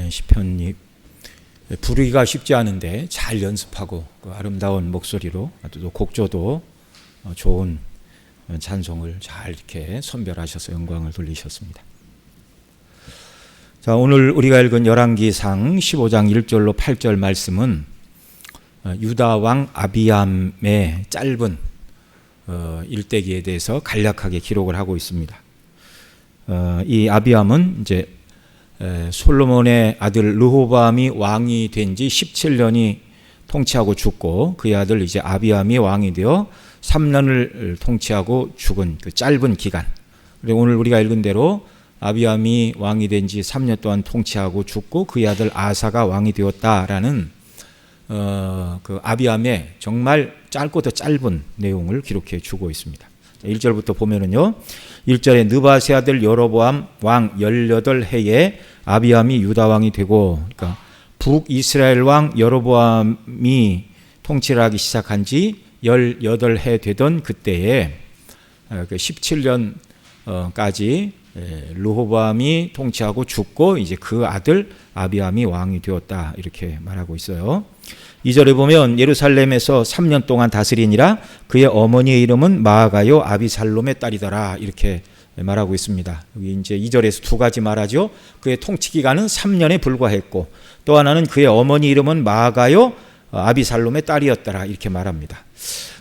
시편이 부르기가 쉽지 않은데 잘 연습하고 그 아름다운 목소리로 또 곡조도 좋은 찬송을 잘 이렇게 선별하셔서 영광을 돌리셨습니다. 자, 오늘 우리가 읽은 열왕기상 15장 1절로 8절 말씀은 유다 왕 아비암의 짧은 일대기에 대해서 간략하게 기록을 하고 있습니다. 이 아비암은 이제 솔로몬의 아들 르호보암이 왕이 된 지 17년이 통치하고 죽고 그의 아들 이제 아비암이 왕이 되어 3년을 통치하고 죽은 그 짧은 기간. 그리고 오늘 우리가 읽은 대로 아비암이 왕이 된 지 3년 동안 통치하고 죽고 그의 아들 아사가 왕이 되었다라는 그 아비암의 정말 짧고 더 짧은 내용을 기록해 주고 있습니다. 1절부터 보면은요. 1절에 느바세 아들 여로보암 왕 18해에 아비암이 유다 왕이 되고, 그러니까 북이스라엘 왕 여로보암이 통치를 하기 시작한 지 18해 되던 그때에 17년까지 르호보암이 통치하고 죽고 이제 그 아들 아비암이 왕이 되었다 이렇게 말하고 있어요. 2절에 보면 예루살렘에서 3년 동안 다스리니라 그의 어머니의 이름은 마아가요 아비살롬의 딸이더라 이렇게 말하고 있습니다. 여기 이제 2절에서 두 가지 말하죠. 그의 통치 기간은 3년에 불과했고 또 하나는 그의 어머니 이름은 마아가요 아비살롬의 딸이었더라 이렇게 말합니다.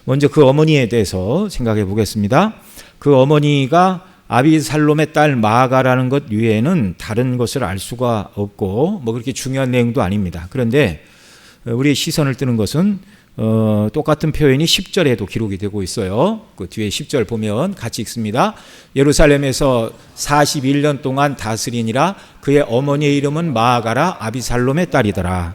먼저 그 어머니에 대해서 생각해 보겠습니다. 그 어머니가 아비살롬의 딸 마아가라는 것 외에는 다른 것을 알 수가 없고 뭐 그렇게 중요한 내용도 아닙니다. 그런데 우리의 시선을 뜨는 것은 똑같은 표현이 10절에도 기록이 되고 있어요. 그 뒤에 10절 보면 같이 읽습니다. 예루살렘에서 41년 동안 다스리니라 그의 어머니의 이름은 마아가라 아비살롬의 딸이더라.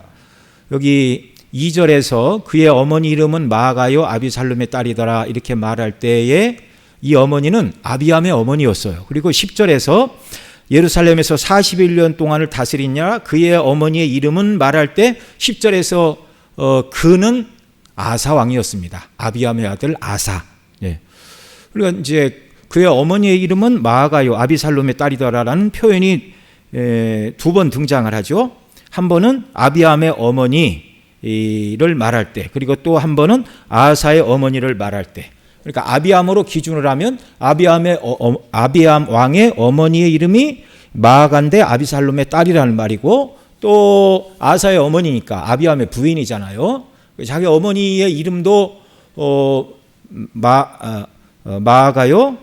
여기 2절에서 그의 어머니 이름은 마아가요 아비살롬의 딸이더라 이렇게 말할 때에 이 어머니는 아비암의 어머니였어요. 그리고 10절에서 예루살렘에서 41년 동안을 다스리냐 그의 어머니의 이름은 말할 때 10절에서 그는 아사 왕이었습니다. 아비암의 아들 아사. 예. 그러니까 이제 그의 어머니의 이름은 마아가요 아비살롬의 딸이더라라는 표현이 두 번 등장을 하죠. 한 번은 아비암의 어머니를 말할 때, 그리고 또 한 번은 아사의 어머니를 말할 때. 그러니까 아비암으로 기준을 하면 아비암 왕의 어머니의 이름이 마아가인데 아비살롬의 딸이라는 말이고, 또 아사의 어머니니까 아비암의 부인이잖아요. 자기 어머니의 이름도 마아가요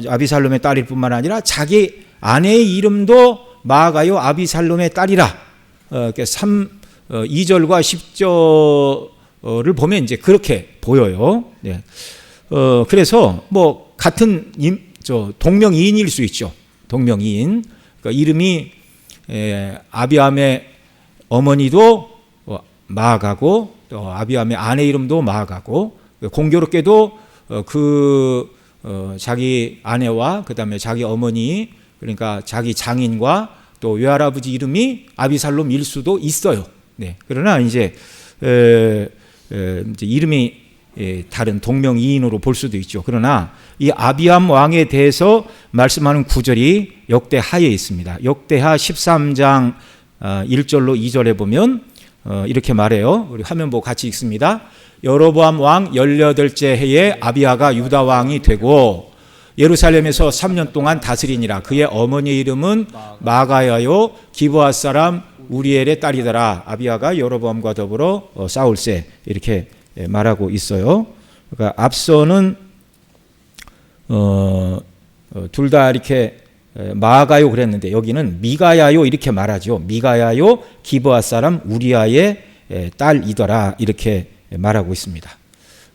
아비살롬의 딸일 뿐만 아니라 자기 아내의 이름도 마아가요 아비살롬의 딸이라. 2절과 10절을 보면 이제 그렇게 보여요. 네. 그래서 뭐 같은 동명이인일 수 있죠. 동명이인. 그러니까 이름이 아비암의 어머니도 마아가고 또 아비암의 아내 이름도 마아가고, 공교롭게도 자기 아내와 그다음에 자기 어머니, 그러니까 자기 장인과 또 외할아버지 이름이 아비살롬일 수도 있어요. 네. 그러나 이제 이름이 다른 동명이인으로 볼 수도 있죠. 그러나 이 아비암 왕에 대해서 말씀하는 구절이 역대하에 있습니다. 역대하 13장 1절로 2절에 보면 이렇게 말해요. 우리 화면 보고 같이 읽습니다. 여로보암 왕 18째 해에 아비야가 유다 왕이 되고 예루살렘에서 3년 동안 다스리니라. 그의 어머니 이름은 마가야요 기브앗 사람 우리엘의 딸이더라. 아비야가 여로보암과 더불어 싸울세 이렇게 말하고 있어요. 그러니까 앞서는 둘 다 이렇게 마아가요 그랬는데 여기는 미가야요 이렇게 말하죠. 미가야요 기브앗 사람 우리아의 딸이더라 이렇게 말하고 있습니다.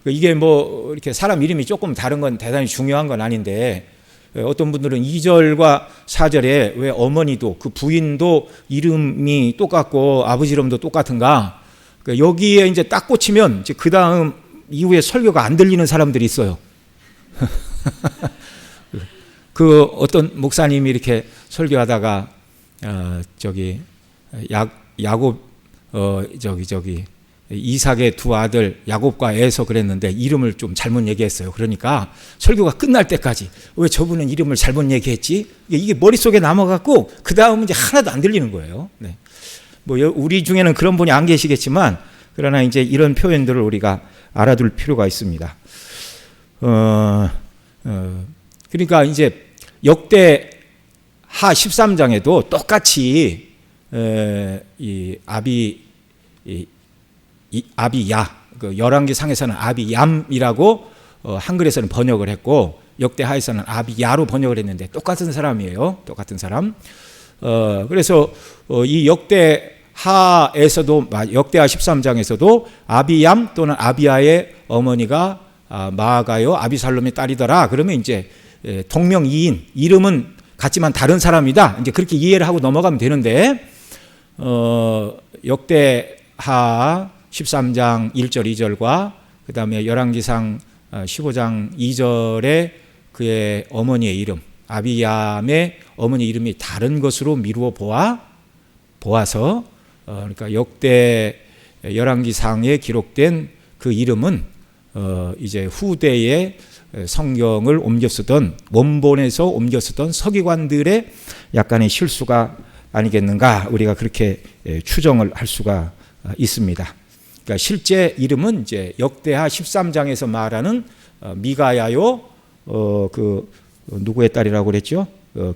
이게 뭐 이렇게 사람 이름이 조금 다른 건 대단히 중요한 건 아닌데, 어떤 분들은 2절과 4절에 왜 어머니도 그 부인도 이름이 똑같고 아버지 이름도 똑같은가? 여기에 이제 딱 꽂히면 이제 그 다음 이후에 설교가 안 들리는 사람들이 있어요. 그 어떤 목사님이 이렇게 설교하다가 이삭의 두 아들 야곱과 에서 그랬는데 이름을 좀 잘못 얘기했어요. 그러니까 설교가 끝날 때까지 왜 저분은 이름을 잘못 얘기했지? 이게 머릿속에 남아갖고 그 다음은 이제 하나도 안 들리는 거예요. 네. 뭐 우리 중에는 그런 분이 안 계시겠지만 그러나 이제 이런 표현들을 우리가 알아둘 필요가 있습니다. 그러니까 이제 역대하 13장에도 똑같이 이 아비야, 그 열왕기 상에서는 아비얌이라고 한글에서는 번역을 했고 역대하에서는 아비야로 번역을 했는데 똑같은 사람이에요. 똑같은 사람. 그래서 이 역대하에서도 역대하 13장에서도 아비얌 또는 아비야의 어머니가 마아가요 아비살롬의 딸이더라. 그러면 이제 동명이인, 이름은 같지만 다른 사람이다. 이제 그렇게 이해를 하고 넘어가면 되는데 역대하 13장 1절 2절과 그 다음에 열왕기상 15장 2절에 그의 어머니의 이름 아비얌의 어머니 이름이 다른 것으로 미루어 보아서 그러니까 역대 열왕기상에 기록된 그 이름은 이제 후대에 성경을 옮겨 쓰던 원본에서 옮겨 쓰던 서기관들의 약간의 실수가 아니겠는가, 우리가 그렇게 추정을 할 수가 있습니다. 그러니까 실제 이름은 이제 역대하 13장에서 말하는 미가야요, 그 누구의 딸이라고 그랬죠?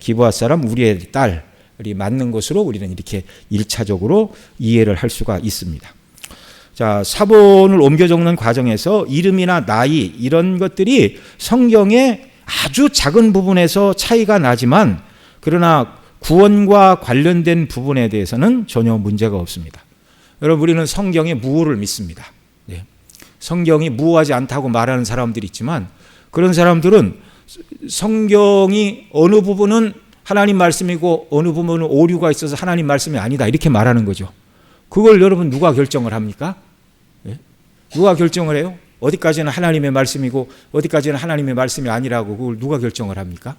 기브아 사람 우리의 딸이 맞는 것으로 우리는 이렇게 1차적으로 이해를 할 수가 있습니다. 자, 사본을 옮겨 적는 과정에서 이름이나 나이 이런 것들이 성경의 아주 작은 부분에서 차이가 나지만 그러나 구원과 관련된 부분에 대해서는 전혀 문제가 없습니다. 여러분, 우리는 성경의 무오를 믿습니다. 네. 성경이 무오하지 않다고 말하는 사람들이 있지만 그런 사람들은 성경이 어느 부분은 하나님 말씀이고 어느 부분은 오류가 있어서 하나님 말씀이 아니다 이렇게 말하는 거죠. 그걸 여러분 누가 결정을 합니까? 네? 누가 결정을 해요? 어디까지는 하나님의 말씀이고 어디까지는 하나님의 말씀이 아니라고 그걸 누가 결정을 합니까?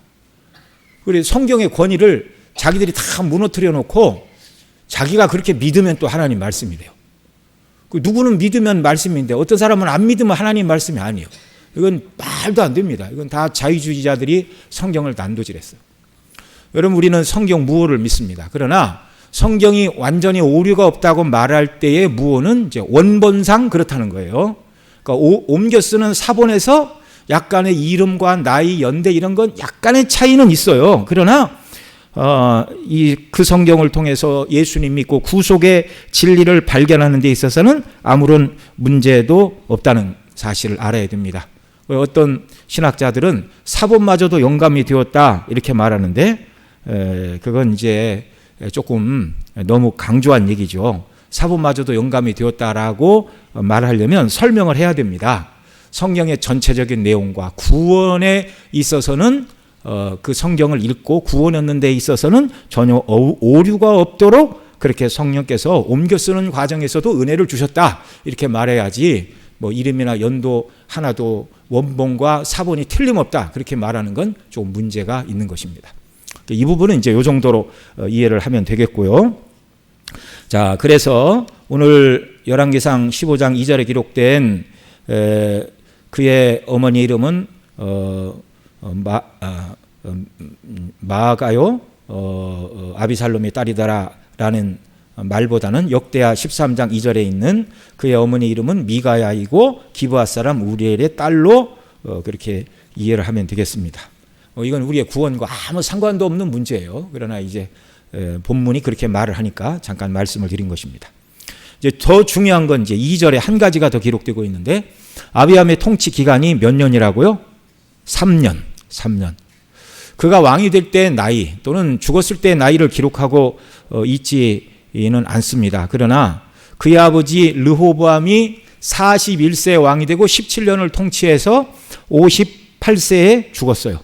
그래서 성경의 권위를 자기들이 다 무너뜨려 놓고 자기가 그렇게 믿으면 또 하나님 말씀이래요. 누구는 믿으면 말씀인데 어떤 사람은 안 믿으면 하나님 말씀이 아니에요. 이건 말도 안 됩니다. 이건 다 자유주의자들이 성경을 난도질했어요. 여러분, 우리는 성경 무오를 믿습니다. 그러나 성경이 완전히 오류가 없다고 말할 때의 무오는 이제 원본상 그렇다는 거예요. 그러니까 옮겨 쓰는 사본에서 약간의 이름과 나이, 연대 이런 건 약간의 차이는 있어요. 그러나 그 성경을 통해서 예수님 믿고 구속의 진리를 발견하는 데 있어서는 아무런 문제도 없다는 사실을 알아야 됩니다. 어떤 신학자들은 사본마저도 영감이 되었다 이렇게 말하는데 그건 이제 조금 너무 강조한 얘기죠. 사본마저도 영감이 되었다라고 말하려면 설명을 해야 됩니다. 성경의 전체적인 내용과 구원에 있어서는 그 성경을 읽고 구원 얻는 데 있어서는 전혀 오류가 없도록 그렇게 성령께서 옮겨 쓰는 과정에서도 은혜를 주셨다 이렇게 말해야지, 뭐 이름이나 연도 하나도 원본과 사본이 틀림없다 그렇게 말하는 건 좀 문제가 있는 것입니다. 이 부분은 이제 이 정도로 이해를 하면 되겠고요. 자, 그래서 오늘 열왕기상 15장 2절에 기록된 그의 어머니 이름은 마아가요 아비살롬의 딸이다라는 말보다는 역대하 13장 2절에 있는 그의 어머니 이름은 미가야이고 기브아 사람 우리엘의 딸로 그렇게 이해를 하면 되겠습니다. 이건 우리의 구원과 아무 상관도 없는 문제예요. 그러나 이제 본문이 그렇게 말을 하니까 잠깐 말씀을 드린 것입니다. 이제 더 중요한 건 이제 2절에 한 가지가 더 기록되고 있는데 아비암의 통치 기간이 몇 년이라고요? 3년. 그가 왕이 될 때 나이 또는 죽었을 때 나이를 기록하고 있지는 않습니다. 그러나 그의 아버지 르호보암이 41세 왕이 되고 17년을 통치해서 58세에 죽었어요.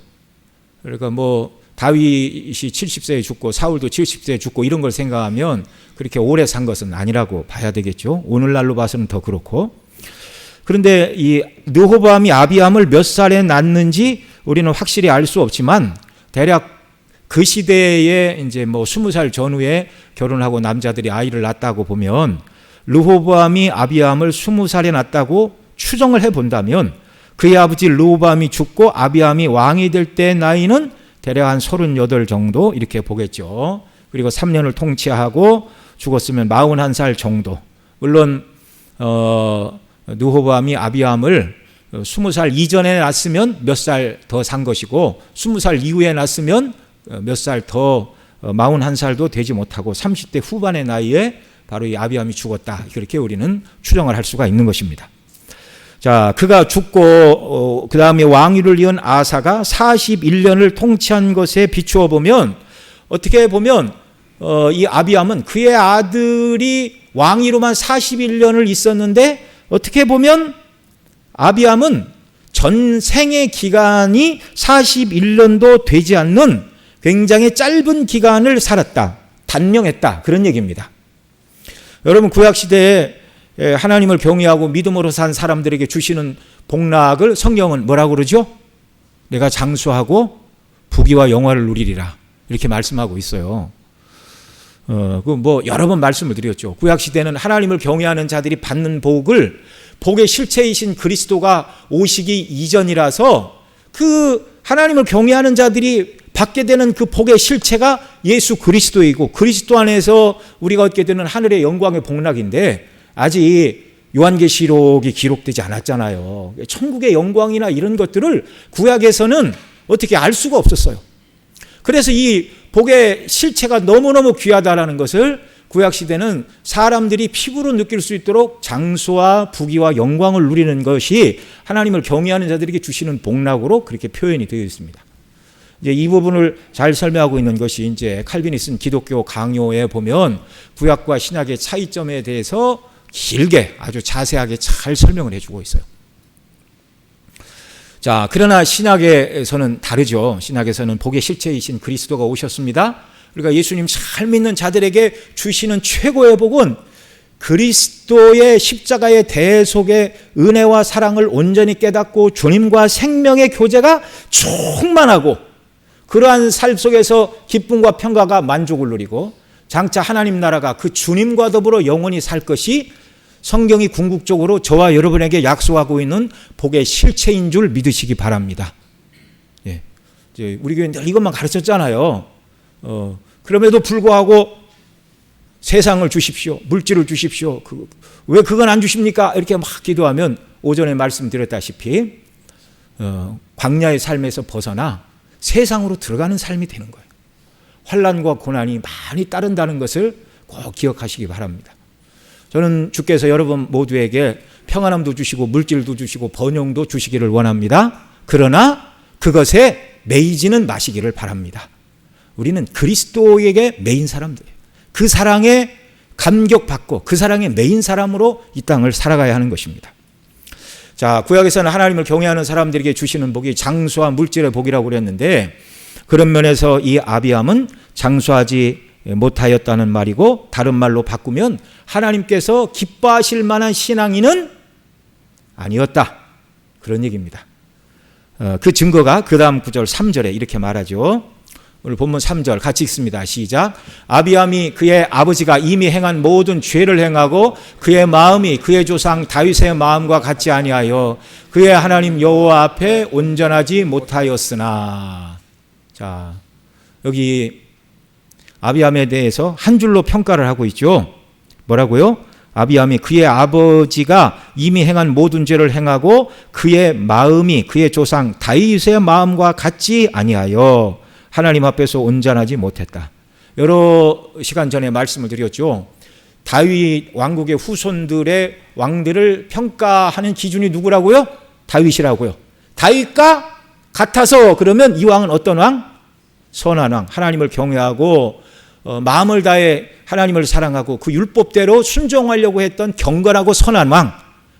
그러니까 뭐 다윗이 70세에 죽고 사울도 70세에 죽고 이런 걸 생각하면 그렇게 오래 산 것은 아니라고 봐야 되겠죠. 오늘날로 봐서는 더 그렇고. 그런데 이 르호보암이 아비암을 몇 살에 낳는지 우리는 확실히 알 수 없지만 대략 그 시대에 이제 뭐 20살 전후에 결혼하고 남자들이 아이를 낳았다고 보면 르호보암이 아비암을 20살에 낳았다고 추정을 해본다면 그의 아버지 르호보암이 죽고 아비암이 왕이 될 때 나이는 대략 한 38 정도 이렇게 보겠죠. 그리고 3년을 통치하고 죽었으면 41살 정도. 물론 르호보암이 아비암을 20살 이전에 낳았으면 몇 살 더 산 것이고 20살 이후에 낳았으면 몇 살 더 41살도 되지 못하고 30대 후반의 나이에 바로 이 아비암이 죽었다. 그렇게 우리는 추정을 할 수가 있는 것입니다. 자, 그가 죽고 그 다음에 왕위를 이은 아사가 41년을 통치한 것에 비추어 보면 어떻게 보면 이 아비암은 그의 아들이 왕위로만 41년을 있었는데 어떻게 보면 아비암은 전생의 기간이 41년도 되지 않는 굉장히 짧은 기간을 살았다. 단명했다. 그런 얘기입니다. 여러분 구약시대에 하나님을 경외하고 믿음으로 산 사람들에게 주시는 복락을 성경은 뭐라고 그러죠? 내가 장수하고 부귀와 영화를 누리리라. 이렇게 말씀하고 있어요. 여러 번 말씀을 드렸죠. 구약시대는 하나님을 경외하는 자들이 받는 복을 복의 실체이신 그리스도가 오시기 이전이라서 그 하나님을 경외하는 자들이 받게 되는 그 복의 실체가 예수 그리스도이고 그리스도 안에서 우리가 얻게 되는 하늘의 영광의 복락인데 아직 요한계시록이 기록되지 않았잖아요. 천국의 영광이나 이런 것들을 구약에서는 어떻게 알 수가 없었어요. 그래서 이 복의 실체가 너무너무 귀하다라는 것을 구약시대는 사람들이 피부로 느낄 수 있도록 장수와 부귀와 영광을 누리는 것이 하나님을 경외하는 자들에게 주시는 복락으로 그렇게 표현이 되어 있습니다. 이제 이 부분을 잘 설명하고 있는 것이 이제 칼빈이 쓴 기독교 강요에 보면 구약과 신약의 차이점에 대해서 길게 아주 자세하게 잘 설명을 해주고 있어요. 자, 그러나 신약에서는 다르죠. 신약에서는 복의 실체이신 그리스도가 오셨습니다. 그러니까 예수님 잘 믿는 자들에게 주시는 최고의 복은 그리스도의 십자가의 대속의 은혜와 사랑을 온전히 깨닫고 주님과 생명의 교제가 충만하고 그러한 삶 속에서 기쁨과 평가가 만족을 누리고 장차 하나님 나라가 그 주님과 더불어 영원히 살 것이 성경이 궁극적으로 저와 여러분에게 약속하고 있는 복의 실체인 줄 믿으시기 바랍니다. 예. 우리 교회는 늘 이것만 가르쳤잖아요. 그럼에도 불구하고 세상을 주십시오. 물질을 주십시오. 왜 그건 안 주십니까? 이렇게 막 기도하면 오전에 말씀드렸다시피 광야의 삶에서 벗어나 세상으로 들어가는 삶이 되는 거예요. 환난과 고난이 많이 따른다는 것을 꼭 기억하시기 바랍니다. 저는 주께서 여러분 모두에게 평안함도 주시고 물질도 주시고 번영도 주시기를 원합니다. 그러나 그것에 매이지는 마시기를 바랍니다. 우리는 그리스도에게 매인 사람들이에요. 그 사랑에 감격받고 그 사랑에 매인 사람으로 이 땅을 살아가야 하는 것입니다. 자, 구약에서는 하나님을 경외하는 사람들에게 주시는 복이 장수와 물질의 복이라고 그랬는데 그런 면에서 이 아비암은 장수하지 못하였다는 말이고 다른 말로 바꾸면 하나님께서 기뻐하실 만한 신앙인은 아니었다. 그런 얘기입니다. 그 증거가 그 다음 구절 3절에 이렇게 말하죠. 오늘 본문 3절 같이 읽습니다. 시작. 아비암이 그의 아버지가 이미 행한 모든 죄를 행하고 그의 마음이 그의 조상 다윗의 마음과 같지 아니하여 그의 하나님 여호와 앞에 온전하지 못하였으나. 자, 여기 아비암에 대해서 한 줄로 평가를 하고 있죠. 뭐라고요? 아비암이 그의 아버지가 이미 행한 모든 죄를 행하고 그의 마음이 그의 조상 다윗의 마음과 같지 아니하여 하나님 앞에서 온전하지 못했다. 여러 시간 전에 말씀을 드렸죠. 다윗 왕국의 후손들의 왕들을 평가하는 기준이 누구라고요? 다윗이라고요. 다윗과 같아서 그러면 이 왕은 어떤 왕? 선한 왕. 하나님을 경외하고 마음을 다해 하나님을 사랑하고 그 율법대로 순종하려고 했던 경건하고 선한 왕.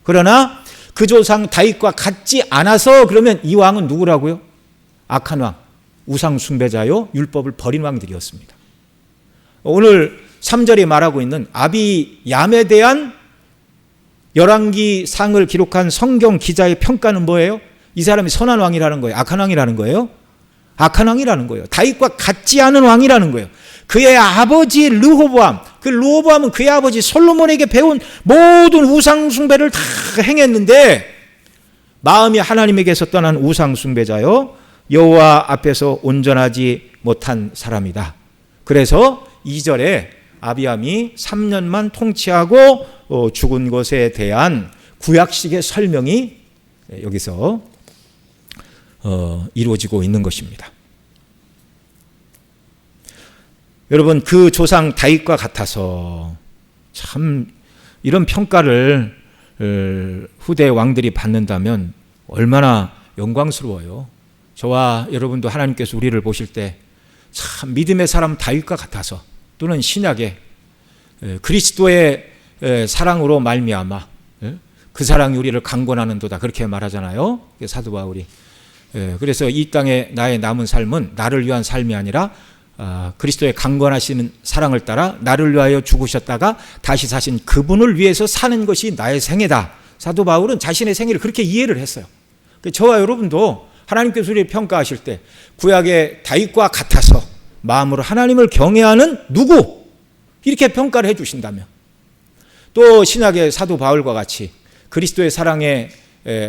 그러나 그 조상 다윗과 같지 않아서 그러면 이 왕은 누구라고요? 악한 왕. 우상 숭배자요 율법을 버린 왕들이었습니다. 오늘 3절에 말하고 있는 아비얌에 대한 열왕기상을 기록한 성경 기자의 평가는 뭐예요? 이 사람이 선한 왕이라는 거예요? 악한 왕이라는 거예요? 악한 왕이라는 거예요. 다윗과 같지 않은 왕이라는 거예요. 그의 아버지 르호보암 그 르호보암은 그의 아버지 솔로몬에게 배운 모든 우상 숭배를 다 행했는데 마음이 하나님에게서 떠난 우상 숭배자요 여호와 앞에서 온전하지 못한 사람이다. 그래서 2절에 아비암이 3년만 통치하고 죽은 것에 대한 구약식의 설명이 여기서 이루어지고 있는 것입니다. 여러분, 그 조상 다윗과 같아서 참 이런 평가를 후대 왕들이 받는다면 얼마나 영광스러워요. 저와 여러분도 하나님께서 우리를 보실 때 참 믿음의 사람 다윗과 같아서 또는 신약의 그리스도의 사랑으로 말미암아 그 사랑이 우리를 강권하는도다 그렇게 말하잖아요. 사도 바울이. 그래서 이 땅에 나의 남은 삶은 나를 위한 삶이 아니라 그리스도의 강권하시는 사랑을 따라 나를 위하여 죽으셨다가 다시 사신 그분을 위해서 사는 것이 나의 생애다. 사도 바울은 자신의 생애를 그렇게 이해를 했어요. 저와 여러분도 하나님께서 우리를 평가하실 때 구약의 다윗과 같아서 마음으로 하나님을 경외하는 누구 이렇게 평가를 해주신다면 또 신약의 사도 바울과 같이 그리스도의 사랑에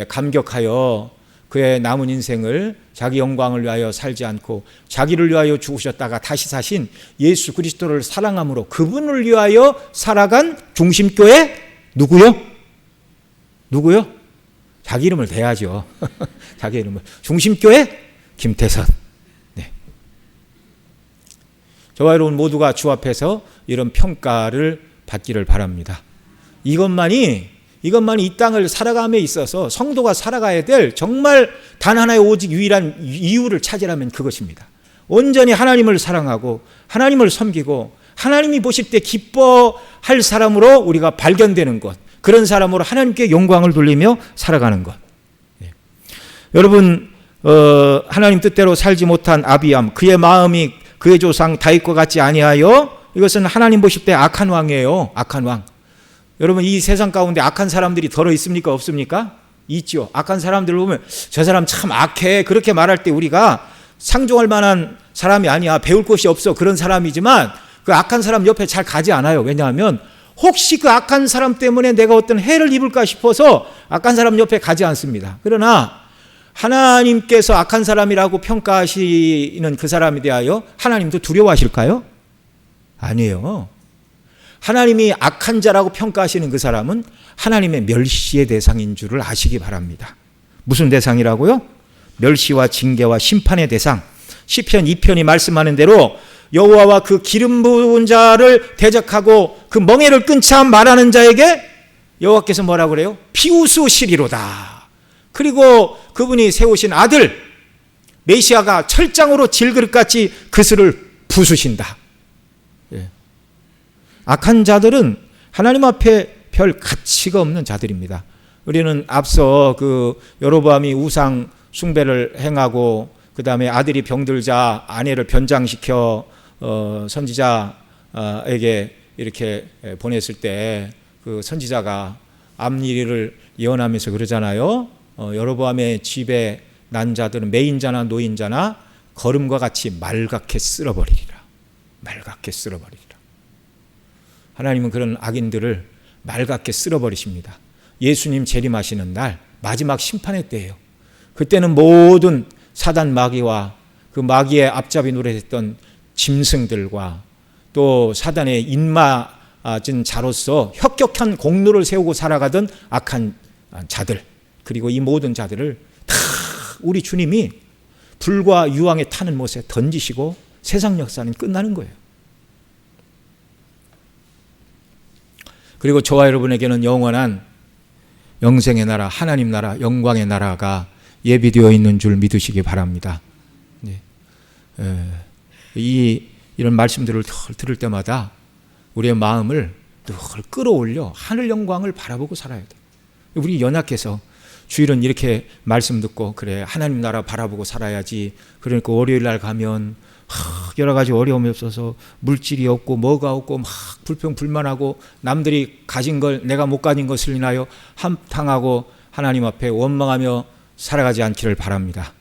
감격하여 그의 남은 인생을 자기 영광을 위하여 살지 않고 자기를 위하여 죽으셨다가 다시 사신 예수 그리스도를 사랑함으로 그분을 위하여 살아간 중심교회 누구요? 누구요? 자기 이름을 대야죠. 자기 이름을. 중심교회 김태선. 네. 저와 여러분 모두가 주 앞에서 이런 평가를 받기를 바랍니다. 이것만이 이 땅을 살아감에 있어서 성도가 살아가야 될 정말 단 하나의 오직 유일한 이유를 찾으라면 그것입니다. 온전히 하나님을 사랑하고 하나님을 섬기고 하나님이 보실 때 기뻐할 사람으로 우리가 발견되는 것, 그런 사람으로 하나님께 영광을 돌리며 살아가는 것. 예. 여러분 하나님 뜻대로 살지 못한 아비암, 그의 마음이 그의 조상 다윗과 같지 아니하여 이것은 하나님 보실 때 악한 왕이에요. 악한 왕. 여러분 이 세상 가운데 악한 사람들이 덜어 있습니까? 없습니까? 있죠. 악한 사람들을 보면 저 사람 참 악해 그렇게 말할 때 우리가 상종할 만한 사람이 아니야, 배울 것이 없어 그런 사람이지만 그 악한 사람 옆에 잘 가지 않아요. 왜냐하면 혹시 그 악한 사람 때문에 내가 어떤 해를 입을까 싶어서 악한 사람 옆에 가지 않습니다. 그러나 하나님께서 악한 사람이라고 평가하시는 그 사람에 대하여 하나님도 두려워하실까요? 아니에요. 하나님이 악한 자라고 평가하시는 그 사람은 하나님의 멸시의 대상인 줄을 아시기 바랍니다. 무슨 대상이라고요? 멸시와 징계와 심판의 대상. 시편 2편이 말씀하는 대로 여호와와 그 기름 부은 자를 대적하고 그 멍에를 끊자 말하는 자에게 여호와께서 뭐라고 그래요? 비웃으시리로다. 그리고 그분이 세우신 아들 메시아가 철장으로 질그릇같이 그슬을 부수신다. 예. 악한 자들은 하나님 앞에 별 가치가 없는 자들입니다. 우리는 앞서 그 여로보암이 우상 숭배를 행하고 그 다음에 아들이 병들자 아내를 변장시켜 선지자에게 이렇게 보냈을 때 그 선지자가 앞일을 예언하면서 그러잖아요. 여로보암의 집에 난 자들은 매인자나 노인자나 거름과 같이 말갛게 쓸어버리리라. 말갛게 쓸어버리리라. 하나님은 그런 악인들을 말갛게 쓸어버리십니다. 예수님 재림하시는 날 마지막 심판의 때예요. 그때는 모든 사단 마귀와 그 마귀의 앞잡이 노릇했던 짐승들과 또 사단의 인마진 자로서 혁격한 공로를 세우고 살아가던 악한 자들, 그리고 이 모든 자들을 다 우리 주님이 불과 유황에 타는 못에 던지시고 세상 역사는 끝나는 거예요. 그리고 저와 여러분에게는 영원한 영생의 나라, 하나님 나라, 영광의 나라가 예비되어 있는 줄 믿으시기 바랍니다. 네. 이런 말씀들을 들을 때마다 우리의 마음을 늘 끌어올려 하늘 영광을 바라보고 살아야 돼요. 우리 연약해서 주일은 이렇게 말씀 듣고 그래 하나님 나라 바라보고 살아야지. 그러니까 월요일 날 가면 여러 가지 어려움이 없어서 물질이 없고 뭐가 없고 막 불평불만하고 남들이 가진 걸 내가 못 가진 것을 인하여 한탕하고 하나님 앞에 원망하며 살아가지 않기를 바랍니다.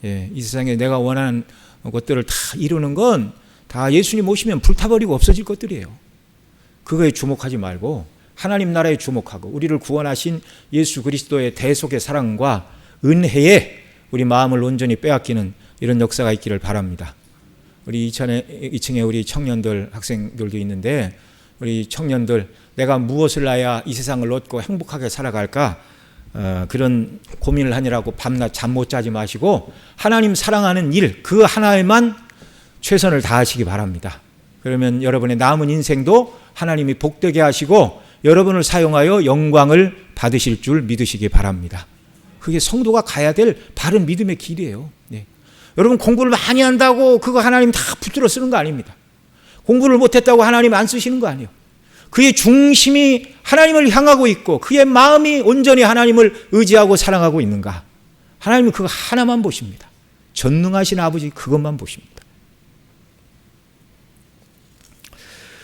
예, 이 세상에 내가 원하는 것들을 다 이루는 건 다 예수님 오시면 불타버리고 없어질 것들이에요. 그거에 주목하지 말고 하나님 나라에 주목하고 우리를 구원하신 예수 그리스도의 대속의 사랑과 은혜에 우리 마음을 온전히 빼앗기는 이런 역사가 있기를 바랍니다. 우리 2층에 우리 청년들 학생들도 있는데 우리 청년들 내가 무엇을 해야 이 세상을 얻고 행복하게 살아갈까 그런 고민을 하느라고 밤낮 잠 못 자지 마시고 하나님 사랑하는 일 그 하나에만 최선을 다하시기 바랍니다. 그러면 여러분의 남은 인생도 하나님이 복되게 하시고 여러분을 사용하여 영광을 받으실 줄 믿으시기 바랍니다. 그게 성도가 가야 될 바른 믿음의 길이에요. 네. 여러분 공부를 많이 한다고 그거 하나님 다 붙들어 쓰는 거 아닙니다. 공부를 못했다고 하나님 안 쓰시는 거 아니에요. 그의 중심이 하나님을 향하고 있고 그의 마음이 온전히 하나님을 의지하고 사랑하고 있는가. 하나님은 그거 하나만 보십니다. 전능하신 아버지 그것만 보십니다.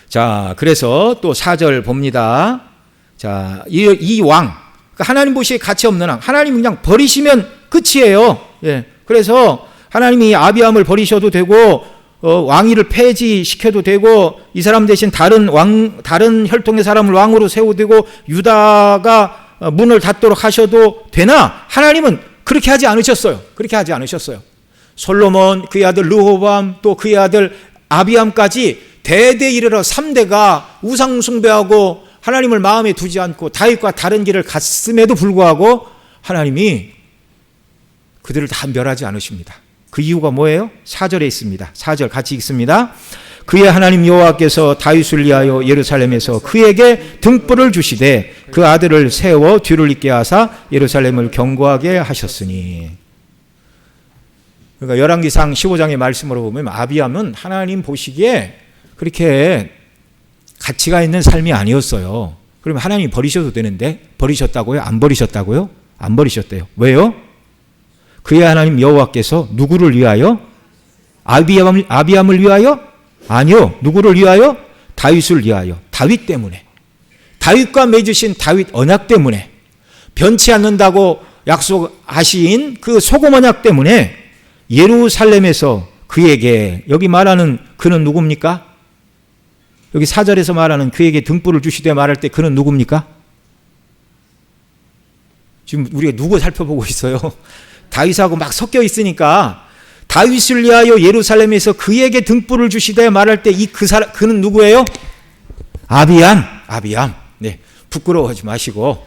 자, 그래서 또 4절 봅니다. 자, 이 왕, 하나님 보시기에 가치 없는 왕, 하나님 그냥 버리시면 끝이에요. 예. 그래서 하나님이 아비암을 버리셔도 되고, 왕위를 폐지시켜도 되고, 이 사람 대신 다른 혈통의 사람을 왕으로 세워도 되고, 유다가 문을 닫도록 하셔도 되나? 하나님은 그렇게 하지 않으셨어요. 그렇게 하지 않으셨어요. 솔로몬, 그의 아들 르호보암, 또 그의 아들 아비암까지 대대 이르러 3대가 우상 숭배하고 하나님을 마음에 두지 않고 다윗과 다른 길을 갔음에도 불구하고 하나님이 그들을 다 멸하지 않으십니다. 그 이유가 뭐예요? 4절에 있습니다. 4절 같이 읽습니다. 그의 하나님 여호와께서 다윗을 위하여 예루살렘에서 그에게 등불을 주시되 그 아들을 세워 뒤를 잇게 하사 예루살렘을 견고하게 하셨으니. 그러니까 열왕기상 15장의 말씀으로 보면 아비암은 하나님 보시기에 그렇게 가치가 있는 삶이 아니었어요. 그러면 하나님이 버리셔도 되는데 버리셨다고요? 안 버리셨다고요? 안 버리셨대요. 왜요? 그의 하나님 여호와께서 누구를 위하여? 아비암을 위하여? 아니요. 누구를 위하여? 다윗을 위하여. 다윗 때문에. 다윗과 맺으신 다윗 언약 때문에. 변치 않는다고 약속하신 그 소금 언약 때문에 예루살렘에서 그에게, 여기 말하는 그는 누굽니까? 여기 4절에서 말하는 그에게 등불을 주시되 말할 때 그는 누굽니까? 지금 우리가 누구 살펴보고 있어요? 다윗하고 막 섞여 있으니까 다윗을 위하여 예루살렘에서 그에게 등불을 주시되 말할 때 그는 누구예요? 아비암. 네, 부끄러워하지 마시고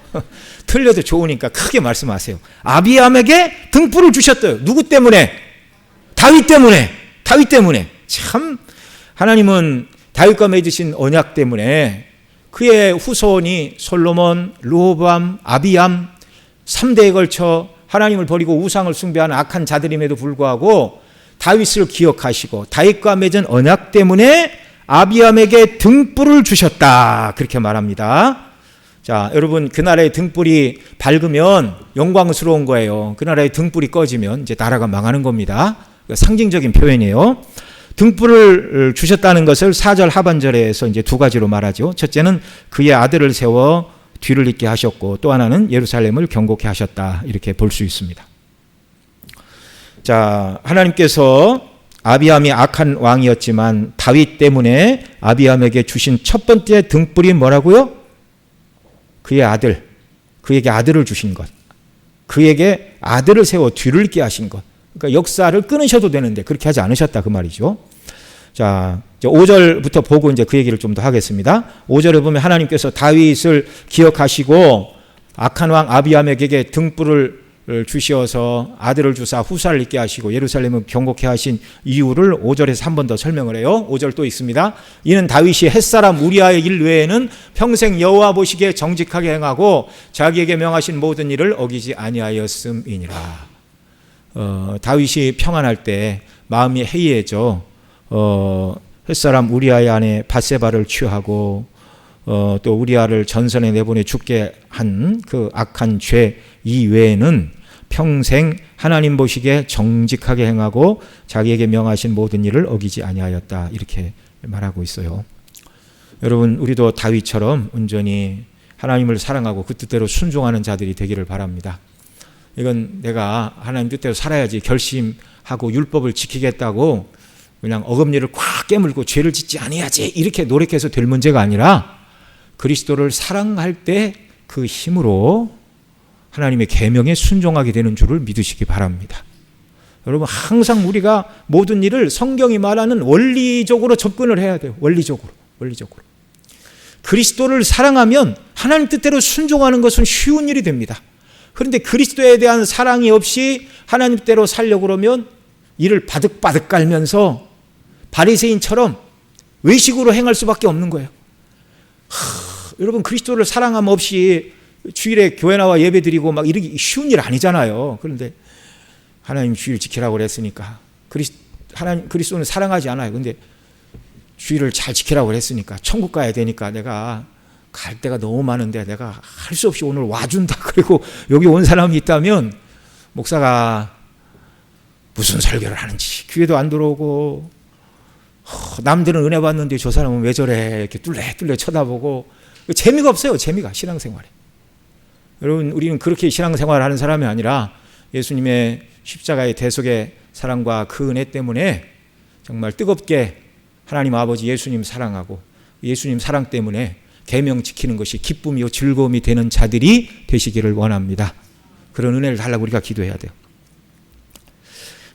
틀려도 좋으니까 크게 말씀하세요. 아비암에게 등불을 주셨대요. 누구 때문에? 다윗 때문에. 참 하나님은 다윗과 맺으신 언약 때문에 그의 후손이 솔로몬, 르호보암, 아비암 3대에 걸쳐 하나님을 버리고 우상을 숭배하는 악한 자들임에도 불구하고 다윗을 기억하시고 다윗과 맺은 언약 때문에 아비암에게 등불을 주셨다. 그렇게 말합니다. 자, 여러분 그 나라의 등불이 밝으면 영광스러운 거예요. 그 나라의 등불이 꺼지면 이제 나라가 망하는 겁니다. 상징적인 표현이에요. 등불을 주셨다는 것을 4절 하반절에서 이제 두 가지로 말하죠. 첫째는 그의 아들을 세워 뒤를 잇게 하셨고 또 하나는 예루살렘을 견고케 하셨다. 이렇게 볼 수 있습니다. 자, 하나님께서 아비암이 악한 왕이었지만 다윗 때문에 아비암에게 주신 첫 번째 등불이 뭐라고요? 그의 아들, 그에게 아들을 주신 것, 그에게 아들을 세워 뒤를 잇게 하신 것. 그러니까 역사를 끊으셔도 되는데 그렇게 하지 않으셨다 그 말이죠. 자, 5절부터 보고 이제 그 얘기를 좀 더 하겠습니다. 5절에 보면 하나님께서 다윗을 기억하시고 악한 왕 아비암에게 등불을 주시어서 아들을 주사 후사를 있게 하시고 예루살렘을 견고케 하신 이유를 5절에서 한 번 더 설명을 해요. 5절 또 있습니다. 이는 다윗이 햇사람 우리아의 일 외에는 평생 여호와 보시기에 정직하게 행하고 자기에게 명하신 모든 일을 어기지 아니하였음이니라. 다윗이 평안할 때 마음이 해이해져 햇사람 우리아의 아내 밧세바를 취하고 또 우리아를 전선에 내보내 죽게 한 그 악한 죄 이외에는 평생 하나님 보시기에 정직하게 행하고 자기에게 명하신 모든 일을 어기지 아니하였다. 이렇게 말하고 있어요. 여러분 우리도 다윗처럼 온전히 하나님을 사랑하고 그 뜻대로 순종하는 자들이 되기를 바랍니다. 이건 내가 하나님 뜻대로 살아야지 결심하고 율법을 지키겠다고 그냥 어금니를 꽉 깨물고 죄를 짓지 아니하지 이렇게 노력해서 될 문제가 아니라 그리스도를 사랑할 때 그 힘으로 하나님의 계명에 순종하게 되는 줄을 믿으시기 바랍니다. 여러분, 항상 우리가 모든 일을 성경이 말하는 원리적으로 접근을 해야 돼요. 원리적으로. 그리스도를 사랑하면 하나님 뜻대로 순종하는 것은 쉬운 일이 됩니다. 그런데 그리스도에 대한 사랑이 없이 하나님 뜻대로 살려고 그러면 이를 바득바득 깔면서 바리새인처럼 의식으로 행할 수밖에 없는 거예요. 여러분, 그리스도를 사랑함 없이 주일에 교회 나와 예배 드리고 막 이러기 쉬운 일 아니잖아요. 그런데 하나님 주일 지키라고 그랬으니까, 그리스도는 사랑하지 않아요. 근데 주일을 잘 지키라고 그랬으니까, 천국 가야 되니까 내가 갈 데가 너무 많은데 내가 할 수 없이 오늘 와준다. 그리고 여기 온 사람이 있다면 목사가 무슨 설교를 하는지 귀에도 안 들어오고, 남들은 은혜 받는데 저 사람은 왜 저래 이렇게 뚫레뚫레 쳐다보고, 재미가 없어요. 재미가, 신앙생활에. 여러분, 우리는 그렇게 신앙생활을 하는 사람이 아니라 예수님의 십자가의 대속의 사랑과 그 은혜 때문에 정말 뜨겁게 하나님 아버지 예수님 사랑하고 예수님 사랑 때문에 계명 지키는 것이 기쁨이요 즐거움이 되는 자들이 되시기를 원합니다. 그런 은혜를 달라고 우리가 기도해야 돼요.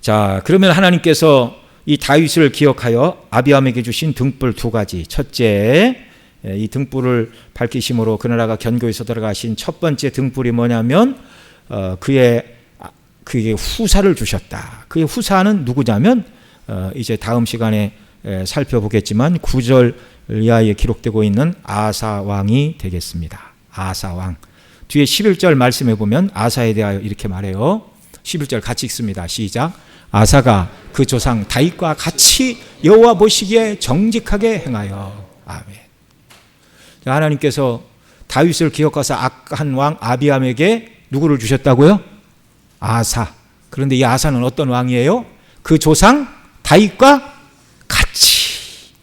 자, 그러면 하나님께서 이 다윗을 기억하여 아비암에게 주신 등불 두 가지. 첫째, 이 등불을 밝히심으로 그 나라가 견고해서 들어가신 첫 번째 등불이 뭐냐면 그의 후사를 주셨다. 그의 후사는 누구냐면 이제 다음 시간에 살펴보겠지만 9절 이하에 기록되고 있는 아사 왕이 되겠습니다. 아사 왕. 뒤에 11절 말씀해 보면 아사에 대하여 이렇게 말해요. 11절 같이 읽습니다. 시작. 아사가 그 조상 다윗과 같이 여호와 보시기에 정직하게 행하여. 아멘. 하나님께서 다윗을 기억하사 악한 왕 아비암에게 누구를 주셨다고요? 아사. 그런데 이 아사는 어떤 왕이에요? 그 조상 다윗과 같이.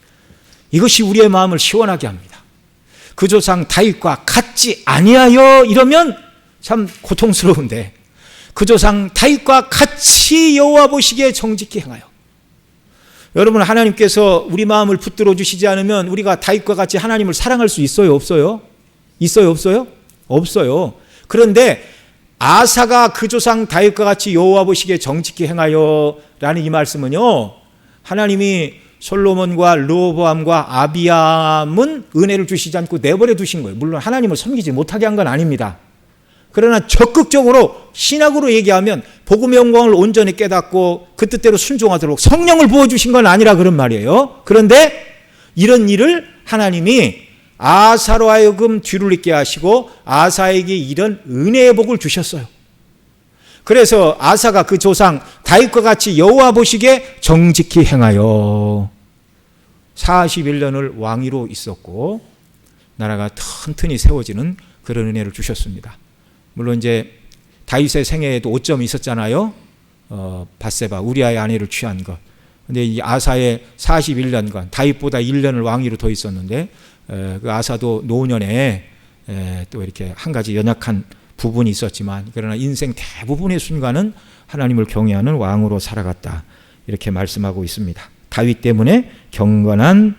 이것이 우리의 마음을 시원하게 합니다. 그 조상 다윗과 같지 아니하여 이러면 참 고통스러운데, 그 조상 다윗과 같이 여호와 보시기에 정직히 행하여. 여러분, 하나님께서 우리 마음을 붙들어 주시지 않으면 우리가 다윗과 같이 하나님을 사랑할 수 있어요, 없어요? 있어요, 없어요? 없어요. 그런데 아사가 그 조상 다윗과 같이 여호와 보시기에 정직히 행하여 라는 이 말씀은요, 하나님이 솔로몬과 르호보암과 아비암은 은혜를 주시지 않고 내버려 두신 거예요. 물론 하나님을 섬기지 못하게 한 건 아닙니다. 그러나 적극적으로 신학으로 얘기하면 복음의 영광을 온전히 깨닫고 그 뜻대로 순종하도록 성령을 부어주신 건 아니라 그런 말이에요. 그런데 이런 일을 하나님이 아사로 하여금 뒤를 잇게 하시고 아사에게 이런 은혜의 복을 주셨어요. 그래서 아사가 그 조상 다윗과 같이 여호와 보시기에 정직히 행하여 41년을 왕위로 있었고 나라가 튼튼히 세워지는 그런 은혜를 주셨습니다. 물론 이제 다윗의 생애에도 오점이 있었잖아요. 밧세바 우리아의 아내를 취한 것. 근데 이 아사의 41년간 다윗보다 1년을 왕위로 더 있었는데 그 아사도 노년에 또 이렇게 한 가지 연약한 부분이 있었지만 그러나 인생 대부분의 순간은 하나님을 경외하는 왕으로 살아갔다. 이렇게 말씀하고 있습니다. 다윗 때문에 경건한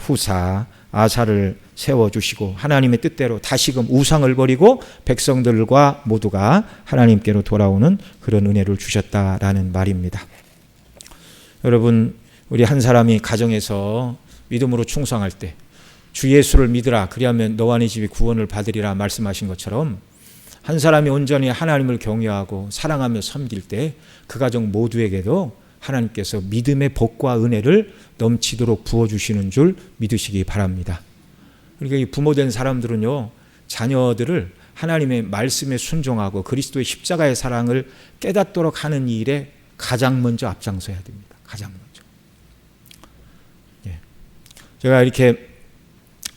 후사 아사를 세워주시고 하나님의 뜻대로 다시금 우상을 버리고 백성들과 모두가 하나님께로 돌아오는 그런 은혜를 주셨다라는 말입니다. 여러분, 우리 한 사람이 가정에서 믿음으로 충성할 때 주 예수를 믿으라 그리하면 너와 네 집이 구원을 받으리라 말씀하신 것처럼 한 사람이 온전히 하나님을 경외하고 사랑하며 섬길 때 그 가정 모두에게도 하나님께서 믿음의 복과 은혜를 넘치도록 부어주시는 줄 믿으시기 바랍니다. 그러니까 이 부모된 사람들은요, 자녀들을 하나님의 말씀에 순종하고 그리스도의 십자가의 사랑을 깨닫도록 하는 일에 가장 먼저 앞장서야 됩니다. 가장 먼저. 예. 제가 이렇게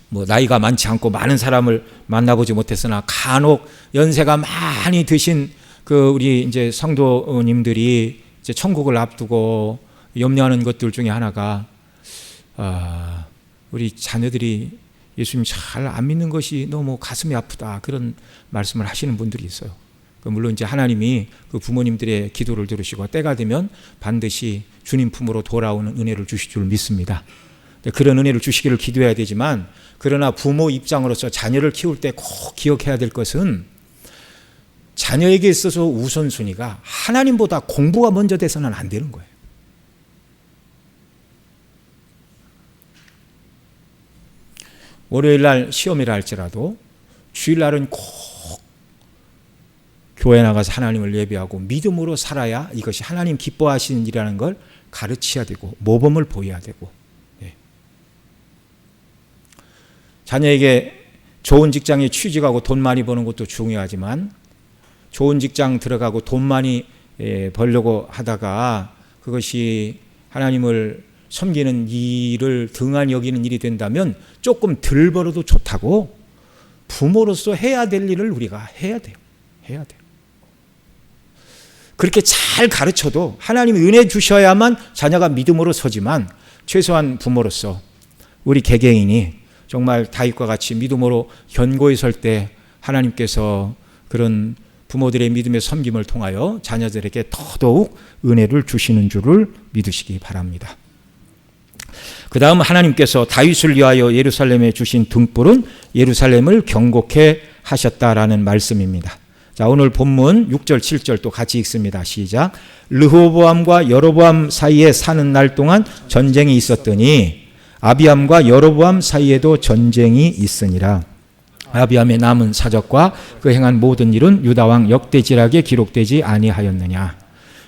나이가 많지 않고 많은 사람을 만나보지 못했으나 간혹 연세가 많이 드신 그 우리 이제 성도님들이 이제 천국을 앞두고 염려하는 것들 중에 하나가 우리 자녀들이 예수님 잘 안 믿는 것이 너무 가슴이 아프다 그런 말씀을 하시는 분들이 있어요. 물론 이제 하나님이 그 부모님들의 기도를 들으시고 때가 되면 반드시 주님 품으로 돌아오는 은혜를 주실 줄 믿습니다. 그런 은혜를 주시기를 기도해야 되지만, 그러나 부모 입장으로서 자녀를 키울 때 꼭 기억해야 될 것은 자녀에게 있어서 우선순위가 하나님보다 공부가 먼저 돼서는 안 되는 거예요. 월요일 날 시험이라 할지라도 주일날은 꼭 교회 나가서 하나님을 예배하고 믿음으로 살아야 이것이 하나님 기뻐하시는 일이라는 걸 가르쳐야 되고 모범을 보여야 되고, 자녀에게 좋은 직장에 취직하고 돈 많이 버는 것도 중요하지만, 좋은 직장 들어가고 돈 많이 벌려고 하다가 그것이 하나님을 섬기는 일을 등한히 여기는 일이 된다면 조금 덜 벌어도 좋다고 부모로서 해야 될 일을 우리가 해야 돼요. 그렇게 잘 가르쳐도 하나님이 은혜 주셔야만 자녀가 믿음으로 서지만, 최소한 부모로서 우리 개개인이 정말 다윗과 같이 믿음으로 견고히 설 때 하나님께서 그런 부모들의 믿음의 섬김을 통하여 자녀들에게 더더욱 은혜를 주시는 줄을 믿으시기 바랍니다. 그 다음 하나님께서 다윗을 위하여 예루살렘에 주신 등불은 예루살렘을 경고케 하셨다라는 말씀입니다. 자, 오늘 본문 6절 7절 또 같이 읽습니다. 시작. 르호보암과 여로보암 사이에 사는 날 동안 전쟁이 있었더니 아비암과 여로보암 사이에도 전쟁이 있으니라. 아비암의 남은 사적과 그 행한 모든 일은 유다왕 역대지락에 기록되지 아니하였느냐.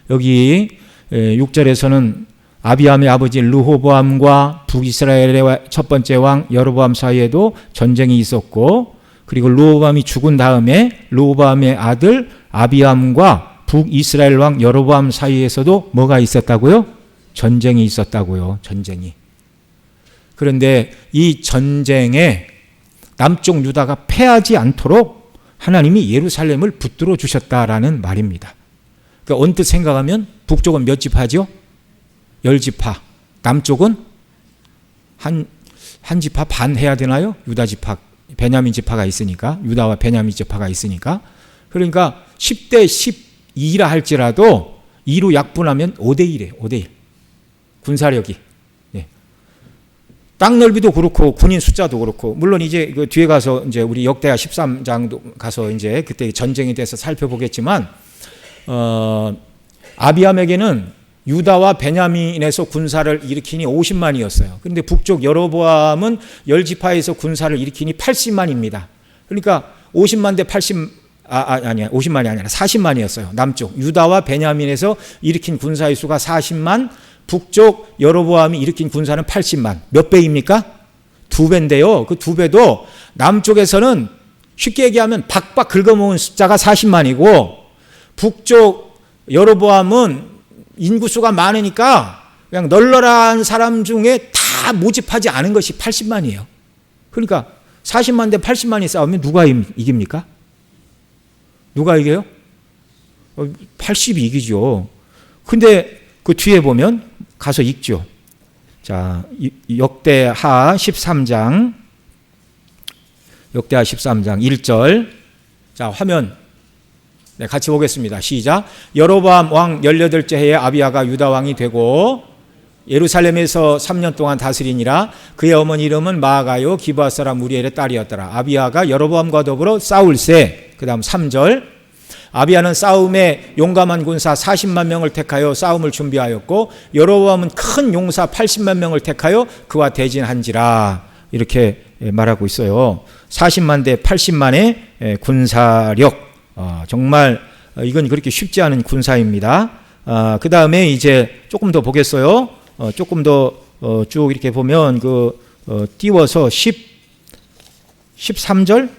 여기 6절에서는 아비암의 아버지 르호보암과 북이스라엘의 첫 번째 왕 여로보암 사이에도 전쟁이 있었고, 그리고 르호보암이 죽은 다음에 르호보암의 아들 아비암과 북이스라엘 왕 여로보암 사이에서도 뭐가 있었다고요? 전쟁이 있었다고요. 전쟁이. 그런데 이 전쟁에 남쪽 유다가 패하지 않도록 하나님이 예루살렘을 붙들어 주셨다라는 말입니다. 그러니까 언뜻 생각하면 북쪽은 몇 지파죠? 10지파. 남쪽은 한 지파 반 해야 되나요? 유다 지파, 베냐민 지파가 있으니까, 유다와 베냐민 지파가 있으니까. 그러니까 10대 12라 할지라도 2로 약분하면 5대1이에요. 5대1. 군사력이. 땅 넓이도 그렇고 군인 숫자도 그렇고, 물론 이제 그 뒤에 가서 이제 우리 역대하 13장도 가서 이제 그때 전쟁에 대해서 살펴보겠지만, 아비암에게는 유다와 베냐민에서 군사를 일으키니 50만이었어요. 그런데 북쪽 여로보암은 10지파에서 군사를 일으키니 80만입니다. 그러니까 50만 대 50만이 아니라 40만이었어요. 남쪽 유다와 베냐민에서 일으킨 군사의 수가 40만, 북쪽 여로보암이 일으킨 군사는 80만. 몇 배입니까? 2배인데요. 그 2배도 남쪽에서는 쉽게 얘기하면 박박 긁어모은 숫자가 40만이고, 북쪽 여로보암은 인구수가 많으니까 그냥 널널한 사람 중에 다 모집하지 않은 것이 80만이에요. 그러니까 40만 대 80만이 싸우면 누가 이깁니까? 누가 이겨요? 80이 이기죠. 근데 그 뒤에 보면 가서 읽죠. 자, 역대하 13장 1절. 자, 화면 같이 보겠습니다. 시작. 여로보암 왕 18째 해에 아비야가 유다 왕이 되고 예루살렘에서 3년 동안 다스리니라. 그의 어머니 이름은 마아가요 기브아 사람 우리엘의 딸이었더라. 아비야가 여로보암과 더불어 싸울새. 그 다음 3절. 아비야는 싸움에 용감한 군사 40만 명을 택하여 싸움을 준비하였고, 여로보암은 큰 용사 80만 명을 택하여 그와 대진한지라. 이렇게 말하고 있어요. 40만 대 80만의 군사력. 정말 이건 그렇게 쉽지 않은 군사입니다. 그 다음에 이제 조금 더 보겠어요. 조금 더 쭉 이렇게 보면 띄워서 13절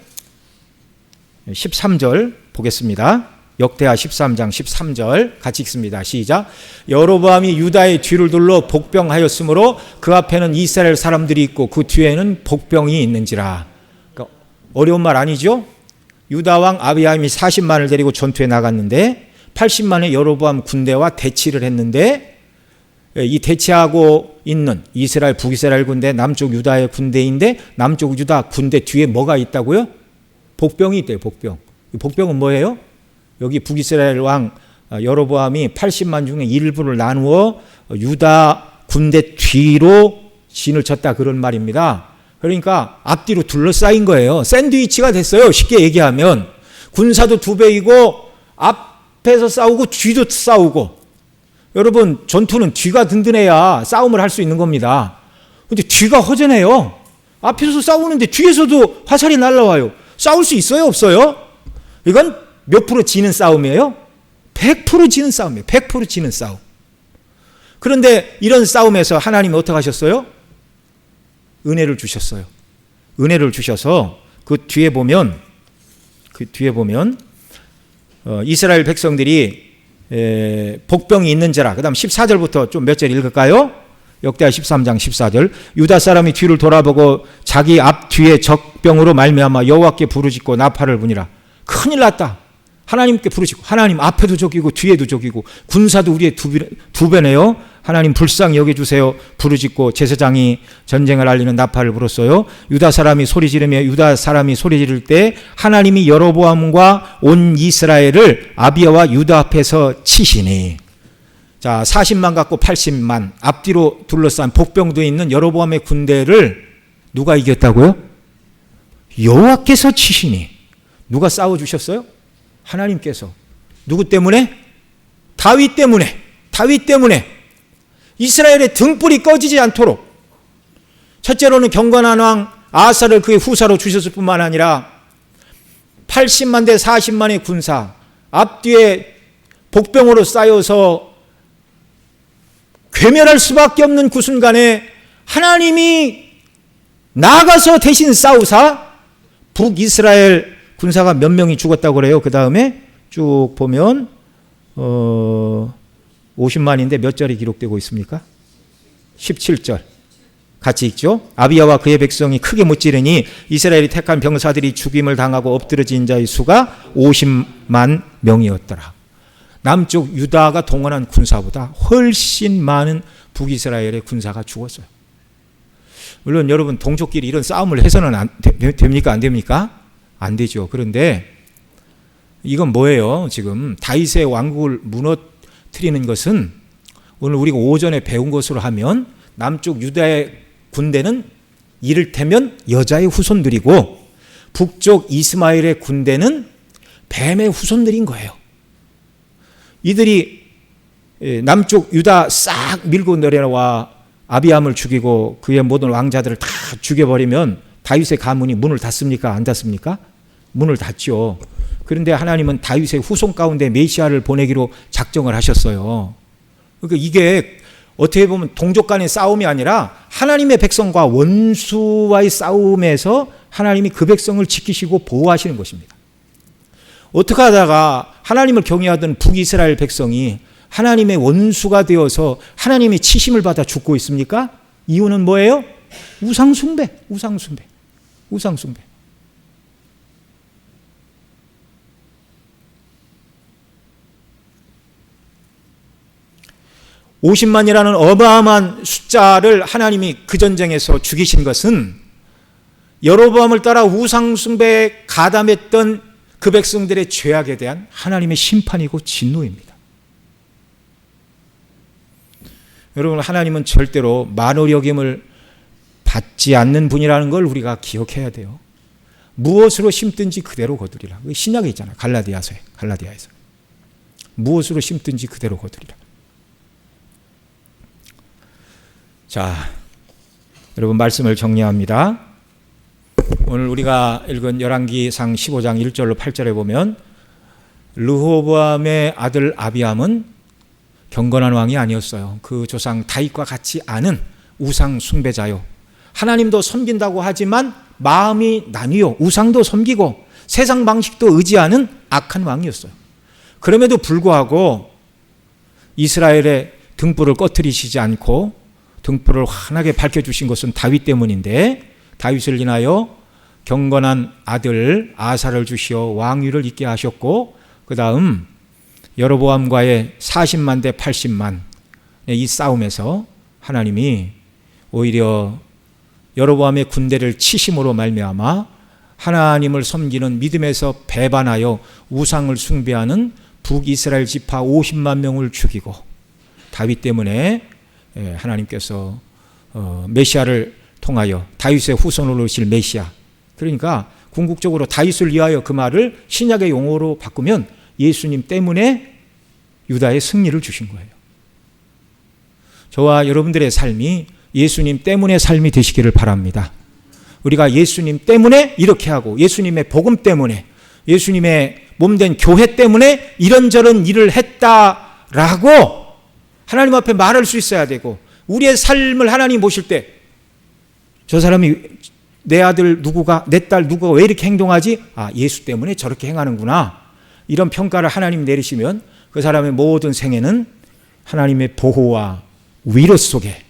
보겠습니다. 역대하 13장 13절 같이 읽습니다. 시작. 여로보암이 유다의 뒤를 둘러 복병하였으므로 그 앞에는 이스라엘 사람들이 있고 그 뒤에는 복병이 있는지라. 그러니까 어려운 말 아니죠? 유다 왕 아비야임이 40만을 데리고 전투에 나갔는데 80만의 여로보암 군대와 대치를 했는데, 이 대치하고 있는 이스라엘 북이스라엘 군대, 남쪽 유다의 군대인데 남쪽 유다 군대 뒤에 뭐가 있다고요? 복병이 있대요. 복병. 이 복병은 뭐예요? 여기 북이스라엘 왕 여로보암이 80만 중에 일부를 나누어 유다 군대 뒤로 진을 쳤다 그런 말입니다. 그러니까 앞뒤로 둘러싸인 거예요. 샌드위치가 됐어요. 쉽게 얘기하면 군사도 2배이고 앞에서 싸우고 뒤도 싸우고. 여러분 전투는 뒤가 든든해야 싸움을 할 수 있는 겁니다. 근데 뒤가 허전해요. 앞에서 싸우는데 뒤에서도 화살이 날라와요. 싸울 수 있어요? 없어요? 이건 몇 프로 지는 싸움이에요? 100% 지는 싸움이에요. 100% 지는 싸움. 그런데 이런 싸움에서 하나님이 어떻게 하셨어요? 은혜를 주셨어요. 은혜를 주셔서 그 뒤에 보면 이스라엘 백성들이 복병이 있는지라. 그 다음 14절부터 좀 몇 절 읽을까요? 역대하 13장 14절. 유다 사람이 뒤를 돌아보고 자기 앞 뒤에 적병으로 말미암아 여호와께 부르짖고 나팔을 부니라. 큰일 났다. 하나님께 부르짖고 하나님 앞에도 적이고 뒤에도 적이고 군사도 우리의 두 배네요. 하나님 불쌍히 여겨주세요. 부르짖고 제사장이 전쟁을 알리는 나팔을 불었어요. 유다 사람이 소리 지를 때 하나님이 여로보암과 온 이스라엘을 아비야와 유다 앞에서 치시니. 자, 40만 갖고 80만 앞뒤로 둘러싼 복병도 있는 여로보암의 군대를 누가 이겼다고요? 여호와께서 치시니. 누가 싸워주셨어요? 하나님께서. 누구 때문에? 다윗 때문에. 다윗 때문에. 이스라엘의 등불이 꺼지지 않도록. 첫째로는 경건한 왕 아사를 그의 후사로 주셨을 뿐만 아니라 80만 대 40만의 군사 앞뒤에 복병으로 쌓여서 괴멸할 수밖에 없는 그 순간에 하나님이 나가서 대신 싸우사 북이스라엘 군사가 몇 명이 죽었다고 그래요. 그 다음에 쭉 보면 50만인데 몇 절이 기록되고 있습니까? 17절 같이 읽죠. 아비야와 그의 백성이 크게 못지르니 이스라엘이 택한 병사들이 죽임을 당하고 엎드러진 자의 수가 50만 명이었더라. 남쪽 유다가 동원한 군사보다 훨씬 많은 북이스라엘의 군사가 죽었어요. 물론 여러분 동족끼리 이런 싸움을 해서는 됩니까? 안 됩니까? 안 되죠. 그런데 이건 뭐예요? 지금 다윗의 왕국을 무너뜨리는 것은 오늘 우리가 오전에 배운 것으로 하면 남쪽 유다의 군대는 이를테면 여자의 후손들이고 북쪽 이스마엘의 군대는 뱀의 후손들인 거예요. 이들이 남쪽 유다 싹 밀고 내려와 아비암을 죽이고 그의 모든 왕자들을 다 죽여버리면 다윗의 가문이 문을 닫습니까? 안 닫습니까? 문을 닫죠. 그런데 하나님은 다윗의 후손 가운데 메시아를 보내기로 작정을 하셨어요. 그러니까 이게 어떻게 보면 동족 간의 싸움이 아니라 하나님의 백성과 원수와의 싸움에서 하나님이 그 백성을 지키시고 보호하시는 것입니다. 어떻게 하다가 하나님을 경외하던 북이스라엘 백성이 하나님의 원수가 되어서 하나님의 치심을 받아 죽고 있습니까? 이유는 뭐예요? 우상숭배. 50만이라는 어마어마한 숫자를 하나님이 그 전쟁에서 죽이신 것은 여로보암을 따라 우상숭배에 가담했던 그 백성들의 죄악에 대한 하나님의 심판이고 진노입니다. 여러분, 하나님은 절대로 만홀히 여김을 받지 않는 분이라는 걸 우리가 기억해야 돼요. 무엇으로 심든지 그대로 거두리라. 신약에 있잖아요. 갈라디아에서. 무엇으로 심든지 그대로 거두리라. 자, 여러분 말씀을 정리합니다. 오늘 우리가 읽은 열왕기상 15장 1절로 8절에 보면 르호보암의 아들 아비암은 경건한 왕이 아니었어요. 그 조상 다윗과 같지 않은 우상 숭배자요. 하나님도 섬긴다고 하지만 마음이 나뉘어 우상도 섬기고 세상 방식도 의지하는 악한 왕이었어요. 그럼에도 불구하고 이스라엘의 등불을 꺼트리시지 않고 등불을 환하게 밝혀주신 것은 다윗 때문인데 다윗을 인하여 경건한 아들 아사를 주시어 왕위를 잇게 하셨고 그 다음 여로보암과의 40만 대 80만 이 싸움에서 하나님이 오히려 여로보암의 군대를 치심으로 말미암아 하나님을 섬기는 믿음에서 배반하여 우상을 숭배하는 북이스라엘 지파 50만 명을 죽이고 다윗 때문에 하나님께서 메시아를 통하여 다윗의 후손으로 오실 메시아. 그러니까 궁극적으로 다윗을 위하여 그 말을 신약의 용어로 바꾸면 예수님 때문에 유다의 승리를 주신 거예요. 저와 여러분들의 삶이 예수님 때문에 삶이 되시기를 바랍니다. 우리가 예수님 때문에 이렇게 하고 예수님의 복음 때문에 예수님의 몸된 교회 때문에 이런저런 일을 했다라고 하나님 앞에 말할 수 있어야 되고, 우리의 삶을 하나님 보실 때 저 사람이 내 아들 누구가, 내 딸 누구가 왜 이렇게 행동하지? 아, 예수 때문에 저렇게 행하는구나. 이런 평가를 하나님 내리시면 그 사람의 모든 생애는 하나님의 보호와 위로 속에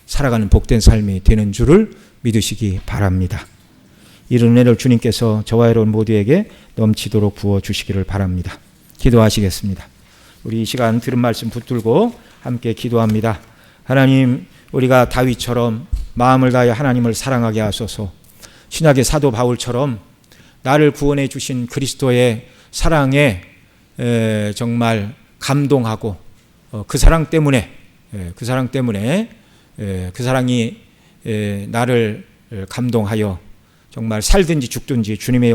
살아가는 복된 삶이 되는 줄을 믿으시기 바랍니다. 이런 은혜를 주님께서 저와 여러분 모두에게 넘치도록 부어주시기를 바랍니다. 기도하시겠습니다. 우리 이 시간 들은 말씀 붙들고 함께 기도합니다. 하나님, 우리가 다윗처럼 마음을 다하여 하나님을 사랑하게 하소서. 신약의 사도 바울처럼 나를 구원해 주신 그리스도의 사랑에 정말 감동하고 그 사랑 때문에 그 사랑이 나를 감동하여 정말 살든지 죽든지 주님의